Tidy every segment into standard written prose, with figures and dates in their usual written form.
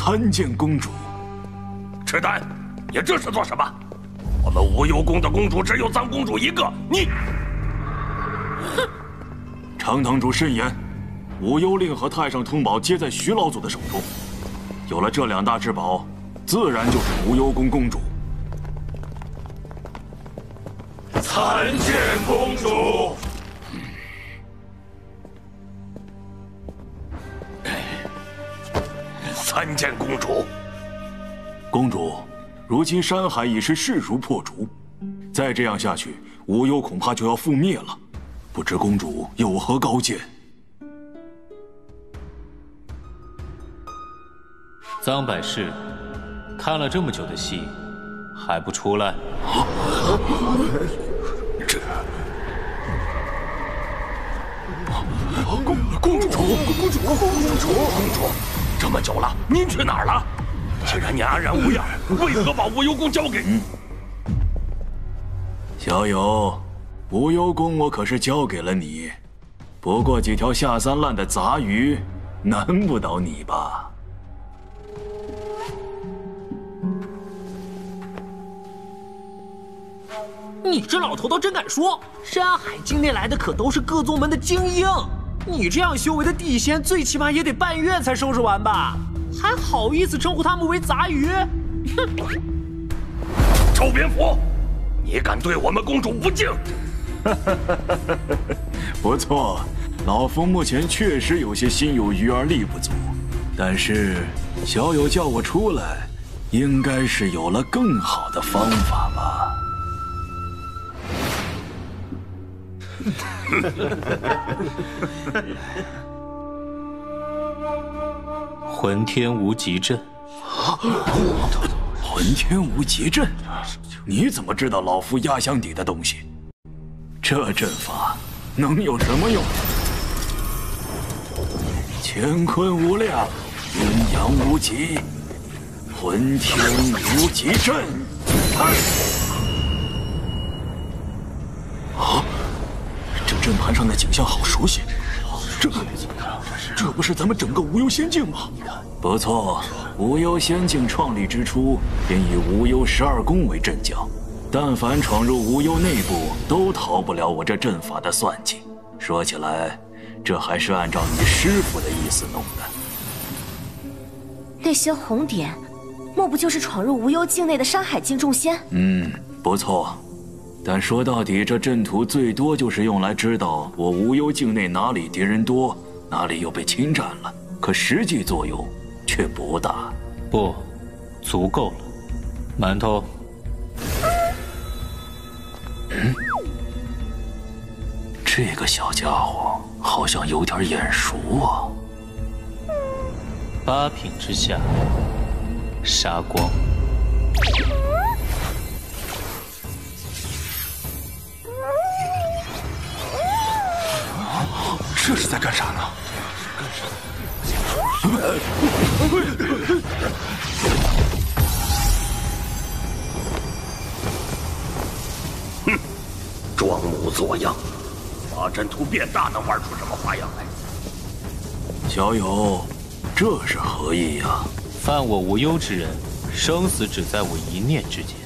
参见公主。赤丹，你这是做什么？我们无忧宫的公主只有臧公主一个，你……哼！程堂主慎言，无忧令和太上通宝皆在徐老祖的手中，有了这2大至宝，自然就是无忧宫公主。参见公主。参见公主。公主，如今山海已是势如破竹，再这样下去，无忧恐怕就要覆灭了。不知公主有何高见？臧百世，看了这么久的戏，还不出来？这公主，这么久了，您去哪儿了？既然您安然无恙，为何把无忧宫交给？小友，无忧宫我可是交给了你，不过几条下三滥的杂鱼，难不倒你吧？你这老头倒真敢说！山海境内来的可都是各宗门的精英，你这样修为的地仙，最起码也得半月才收拾完吧？还好意思称呼他们为杂鱼？哼！臭蝙蝠，你敢对我们公主不敬？不错，老夫目前确实有些心有余而力不足，但是小友叫我出来，应该是有了更好的方法吧？混天无极阵。混天无极阵？你怎么知道老夫压箱底的东西？这阵法能有什么用？乾坤无量，阴阳无极，混天无极阵。看，啊！这阵盘上的景象好熟悉，这不是咱们整个无忧仙境吗？不错，无忧仙境创立之初便以无忧12宫为阵脚，但凡闯入无忧内部，都逃不了我这阵法的算计。说起来，这还是按照你师傅的意思弄的。那些红点，莫不就是闯入无忧境内的山海境众仙？不错。但说到底，这阵图最多就是用来知道我无忧境内哪里敌人多，哪里又被侵占了，可实际作用却不大。不，足够了。馒头。这个小家伙好像有点眼熟啊。8品之下，杀光。这是在干啥呢？哼，装模作样，把阵图变大能玩出什么花样来？小友，这是何意呀？犯我无忧之人，生死只在我一念之间。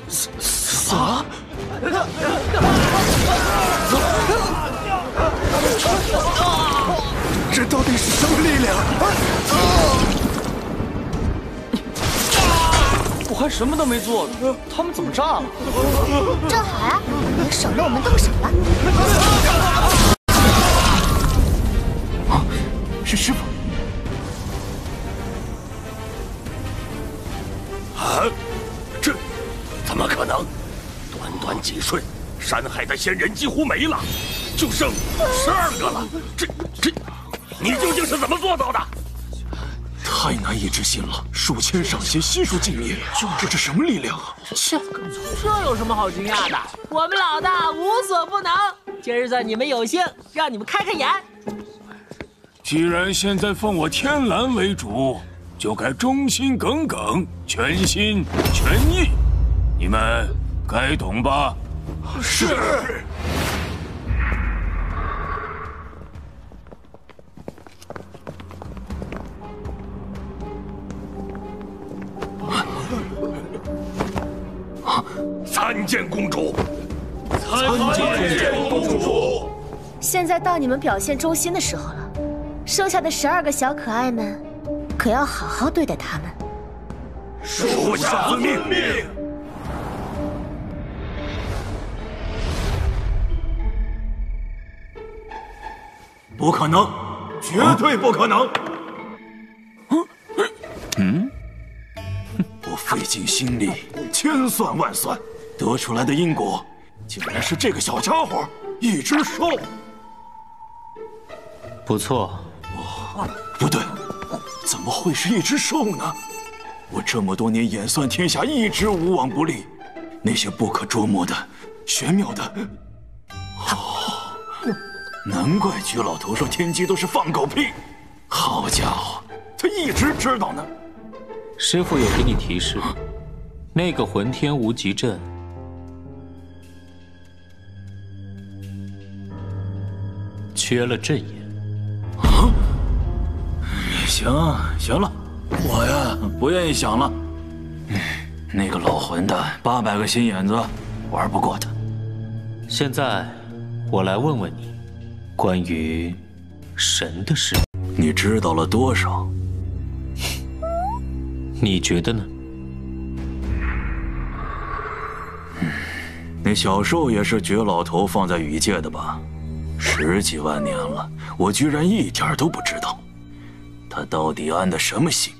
死！这到底是什么力量？我还什么都没做呢，他们怎么炸了？正好啊，也省了我们动手了。啊，是师傅。啊，这怎么可能？短短几瞬，山海的仙人几乎没了，就剩12个了。这，你究竟是怎么做到的？太难以置信了，数千上仙悉数尽灭，这什么力量啊？切，这有什么好惊讶的？我们老大无所不能。今日算你们有幸，让你们开开眼。既然现在奉我天蓝为主，就该忠心耿耿，全心全意。你们该懂吧？是。参见公主，参见公主。现在到你们表现忠心的时候了，剩下的12个小可爱们，可要好好对待他们。属下遵命。不可能，绝对不可能！我费尽心力，千算万算，得出来的因果，竟然是这个小家伙一只兽。不错。不对，怎么会是一只兽呢？我这么多年演算天下，一直无往不利，那些不可捉摸的、玄妙的，难怪菊老头说天机都是放狗屁。好家伙，他一直知道呢。师父有给你提示，那个浑天无极阵缺了阵眼。行了，我呀不愿意想了。那个老混蛋800个心眼子，玩不过他。现在我来问问你，关于神的事，你知道了多少？你觉得呢？那小兽也是绝老头放在羽界的吧？10几万年了，我居然一点都不知道。他到底安的什么心？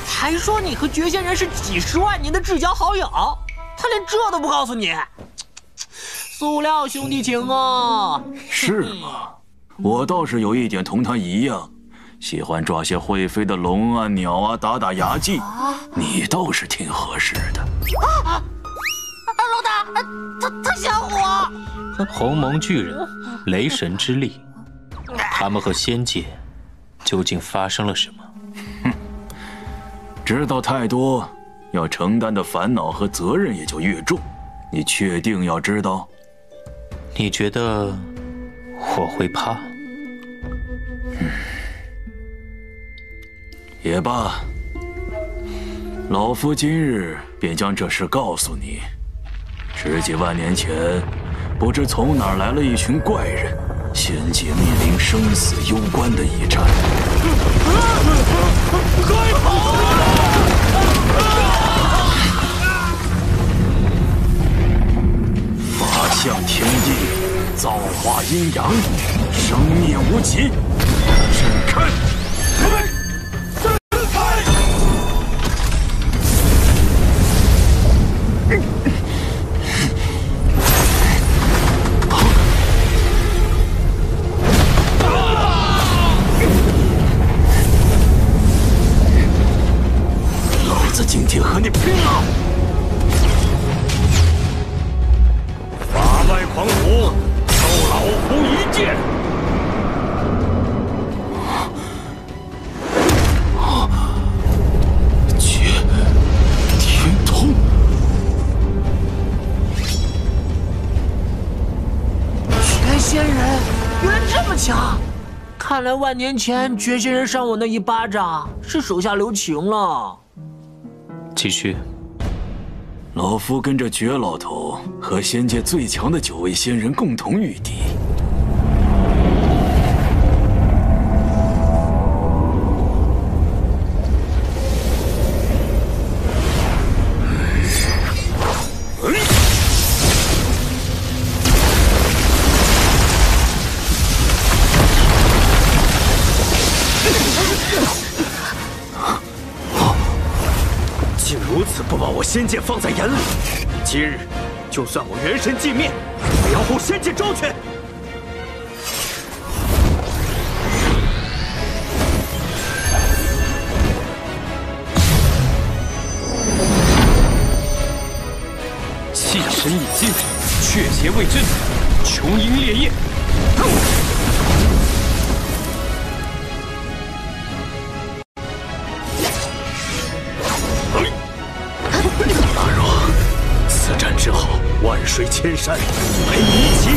还说你和绝仙人是几10万年的至交好友，他连这都不告诉你，塑料兄弟情啊！是吗？我倒是有一点同他一样，喜欢抓些会飞的龙啊、鸟啊，打牙祭。你倒是挺合适的。老大，他想我。鸿蒙巨人，雷神之力，他们和仙界究竟发生了什么？知道太多，要承担的烦恼和责任也就越重。你确定要知道？你觉得我会怕？也罢，老夫今日便将这事告诉你。10几万年前，不知从哪儿来了一群怪人，仙界面临生死攸关的一战。快跑！法相天意，造化阴阳，生灭无极。震开！今天和你拼了！法外狂徒，受老夫一剑！绝天通，绝仙人原来这么强！看来万年前绝仙人扇我那一巴掌是手下留情了。继续。老夫跟着绝老头和仙界最强的9位仙人共同御敌。竟如此不把我仙界放在眼里，今日就算我元神寂灭，也要护仙界周全。神引心，血邪未震，琼英烈焰。大若，此战之后，万水千山，陪你一起。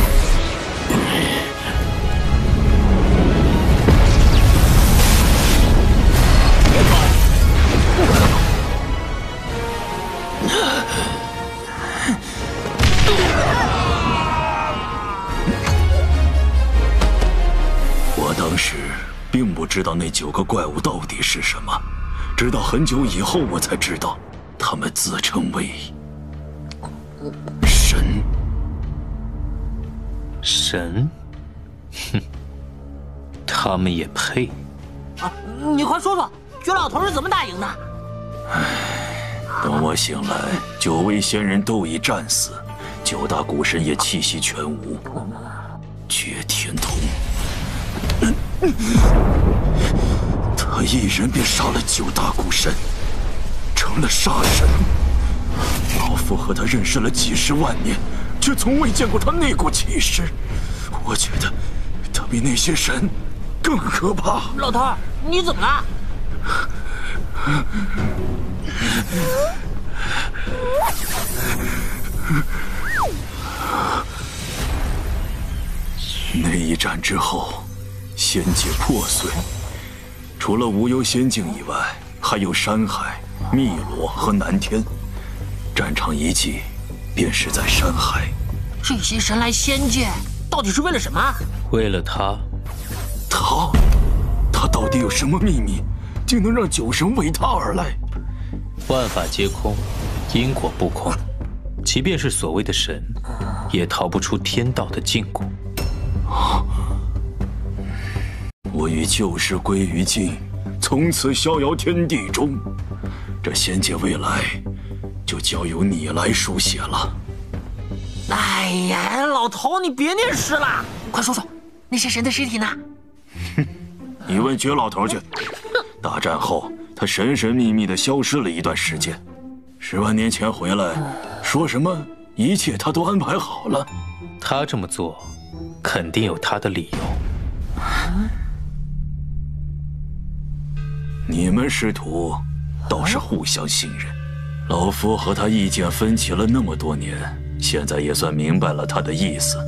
我当时并不知道那9个怪物到底是什么，直到很久以后我才知道，他们自称为神。神？哼，他们也配？啊，你快说说，绝老头是怎么打赢的？等我醒来，9位仙人都已战死，9大古神也气息全无。绝天通，他一人便杀了9大古神，成了杀神。老夫和他认识了几十万年，却从未见过他那股气势。我觉得他比那些神更可怕。老头，你怎么了？那一战之后，仙界破碎，除了无忧仙境以外，还有山海、汨罗和南天。战场遗迹便是在山海。这些神来仙界，到底是为了什么？为了他。他到底有什么秘密，竟能让9神为他而来？万法皆空，因果不空，即便是所谓的神，也逃不出天道的禁锢。我与旧事归于尽，从此逍遥天地中。这仙界未来，就交由你来书写了。哎呀，老头，你别念诗了，快说说那些神的尸体呢？你问绝老头去。大战后，他神神秘秘地消失了一段时间，10万年前回来，说什么一切他都安排好了。他这么做，肯定有他的理由。你们师徒倒是互相信任。老夫和他意见分歧了那么多年，现在也算明白了他的意思。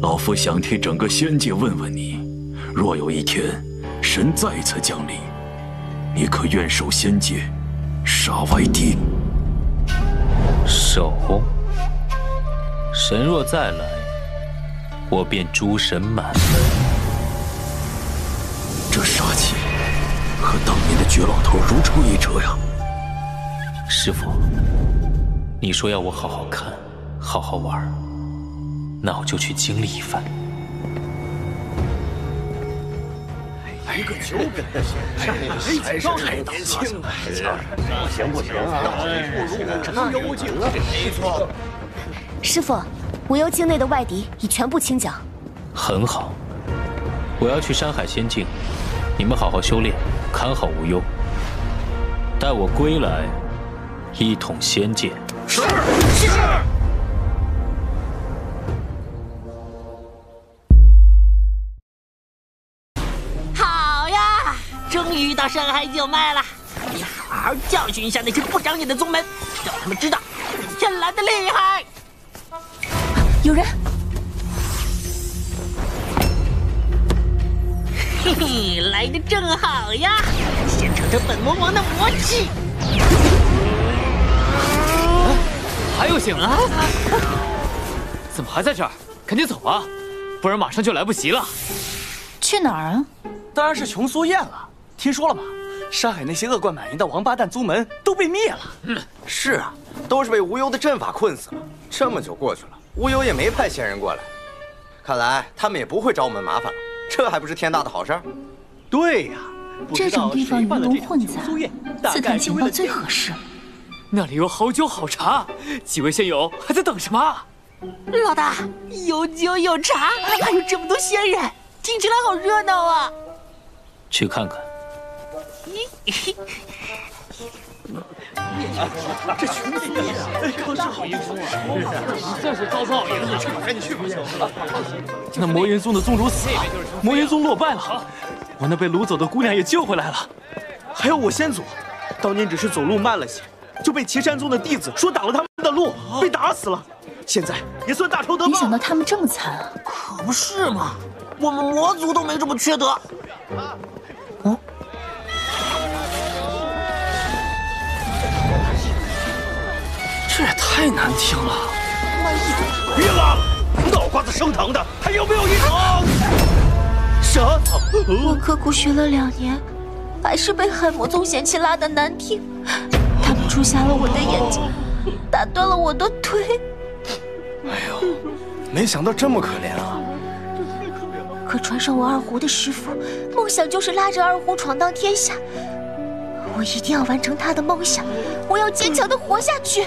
老夫想替整个仙界问问你，若有一天神再次降临，你可愿守仙界，杀外敌？守。神若再来，我便诸神满门。这杀气和当年的绝老头如出一辙呀！师父，你说要我好好看，好好玩，那我就去经历一番。一个9个的仙人，还是太年轻了。行不行啊？不如无幽境啊！没错。师父，无忧境内的外敌已全部清剿。很好，我要去山海仙境，你们好好修炼，看好无忧。待我归来，一统仙界。是。好呀，终于到山海九脉了！你好好教训一下那些不长眼的宗门，让他们知道天蓝的厉害。有人！嘿嘿，来的正好呀！先尝尝本魔王的魔气。还有醒啊？怎么还在这儿？赶紧走啊，不然马上就来不及了。去哪儿啊？当然是琼苏宴了。听说了吗？山海那些恶贯满盈的王八蛋宗门都被灭了。是啊，都是被无忧的阵法困死了。这么久过去了，无忧也没派仙人过来，看来他们也不会找我们麻烦了。这还不是天大的好事儿？对呀，这种地方鱼龙混杂，刺探情报最合适。那里有好酒好茶，几位仙友还在等什么？老大，有酒有茶，还有这么多仙人，听起来好热闹啊！去看看。这群子可是好英雄啊！这是遭报应，赶紧去吧。那魔元宗的宗主死了，魔元宗落败了，我那被掳走的姑娘也救回来了，还有我先祖，当年只是走路慢了些，就被岐山宗的弟子说挡了他们的路，被打死了。现在也算大仇得报。没想到他们这么惨啊！可不是嘛，我们魔族都没这么缺德。哦，这也太难听了！别拉了，脑瓜子生疼的，还有没有一种？啥？我刻苦学了2年，还是被海魔宗嫌弃拉得难听。他们诛瞎了我的眼睛，打断了我的腿。哎呦，没想到这么可怜啊！可传上我二胡的师傅，梦想就是拉着二胡闯荡天下。我一定要完成他的梦想，我要坚强的活下去，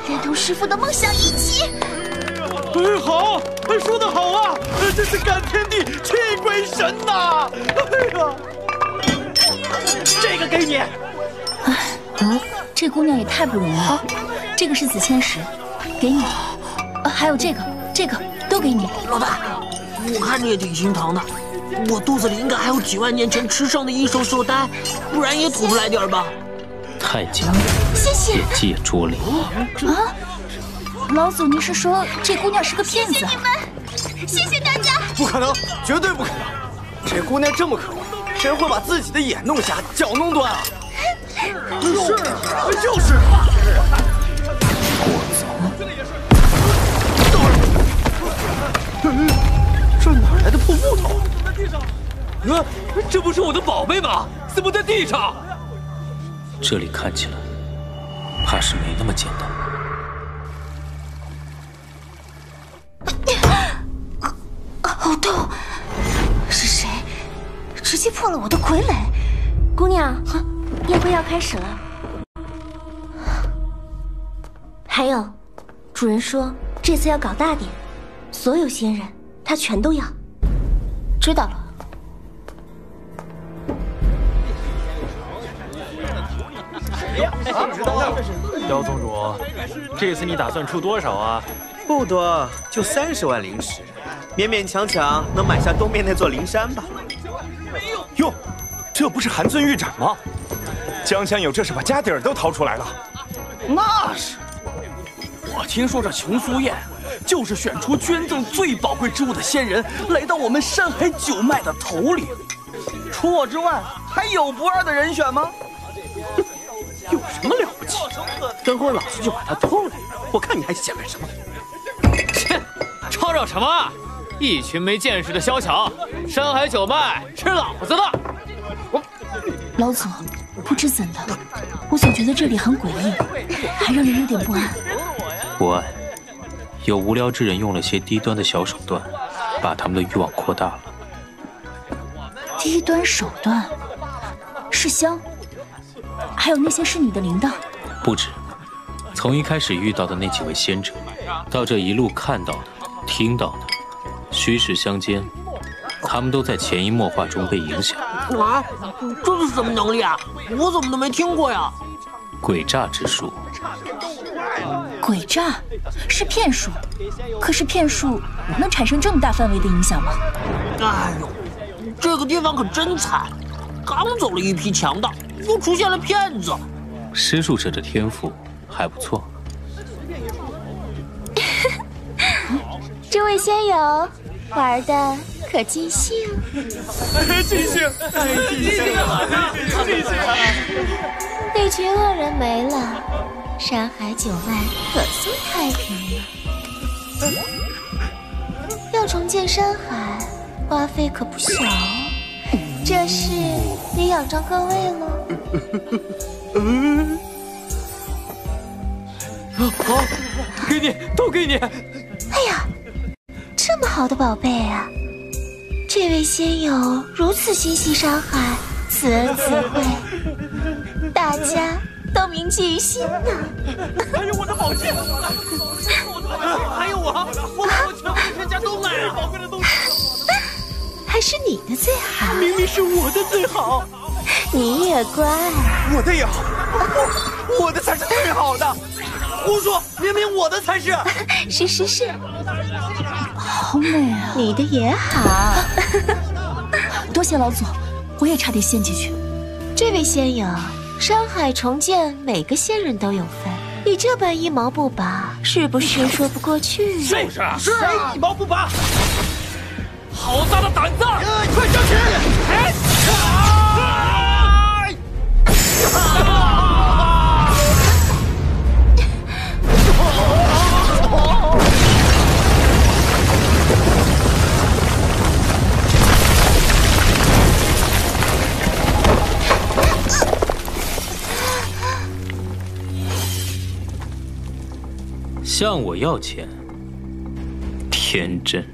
连同师傅的梦想一起。哎，好，说得好啊！真是感天地，泣鬼神呐！哎呀，这个给你。这姑娘也太不容易了。这个是紫千石，给你。还有这个都给你。老大，我看着也挺心疼的。我肚子里应该还有几万年前吃剩的异兽兽呆，不然也吐出来点吧。太监，谢谢。也借拙礼。啊！老祖，您是说这姑娘是个骗子？谢谢你们，谢谢大家。不可能，绝对不可能！这姑娘这么可怜，谁会把自己的眼弄瞎，脚弄断啊？就是。这哪来的破木头？这不是我的宝贝吗？怎么在地上？这里看起来，怕是没那么简单。好痛！是谁直接破了我的傀儡？姑娘，宴会要开始了。还有，主人说这次要搞大点，所有仙人他全都要。知道了。姚宗主，这次你打算出多少啊？不多，就30万灵石，勉勉强强能买下东面那座灵山吧。哟，这不是韩尊玉斩吗？江山友这是把家底儿都掏出来了。那是。我听说这琼苏宴就是选出捐赠最宝贵之物的仙人来当我们山海九脉的头领。除我之外，还有不二的人选吗？有什么了不起？等会儿老子就把他偷来，我看你还想干什么？切，吵吵什么？一群没见识的小巧，山海九脉是老子的。老祖，不知怎的，我总觉得这里很诡异，还让人有点不安。不安，有无聊之人用了些低端的小手段，把他们的欲望扩大了。低端手段？是香？还有那些是你的铃铛？不止，从一开始遇到的那几位仙者，到这一路看到的、听到的，虚实相间，他们都在潜移默化中被影响。啊，这是什么能力啊？我怎么都没听过呀？诡诈之术。诡诈是骗术，可是骗术能产生这么大范围的影响吗？哎呦，这个地方可真惨，刚走了一批强盗，又出现了骗子。施术者的天赋还不错。这位仙友玩的可尽兴？尽兴！尽兴！那群恶人没了，山海九脉可算太平了。要重建山海，花费可不小，这事得仰仗各位了。好，给你，都给你。哎呀，这么好的宝贝啊！这位仙友如此心系山海，此恩此惠，大家都铭记于心呢。还有我的宝剑，还有我全部全家都买了宝贵的东西。还是你的最好，明明是我的最好。你也乖。我的也好，我的才是最好的。胡说，明明我的才是。是，好美啊！你的也好。多谢老祖，我也差点陷进去。这位仙友，山海重建每个仙人都有份，你这般一毛不拔，是不是说不过去？谁一毛不拔？好大的胆子！快上去！向我要钱，天真。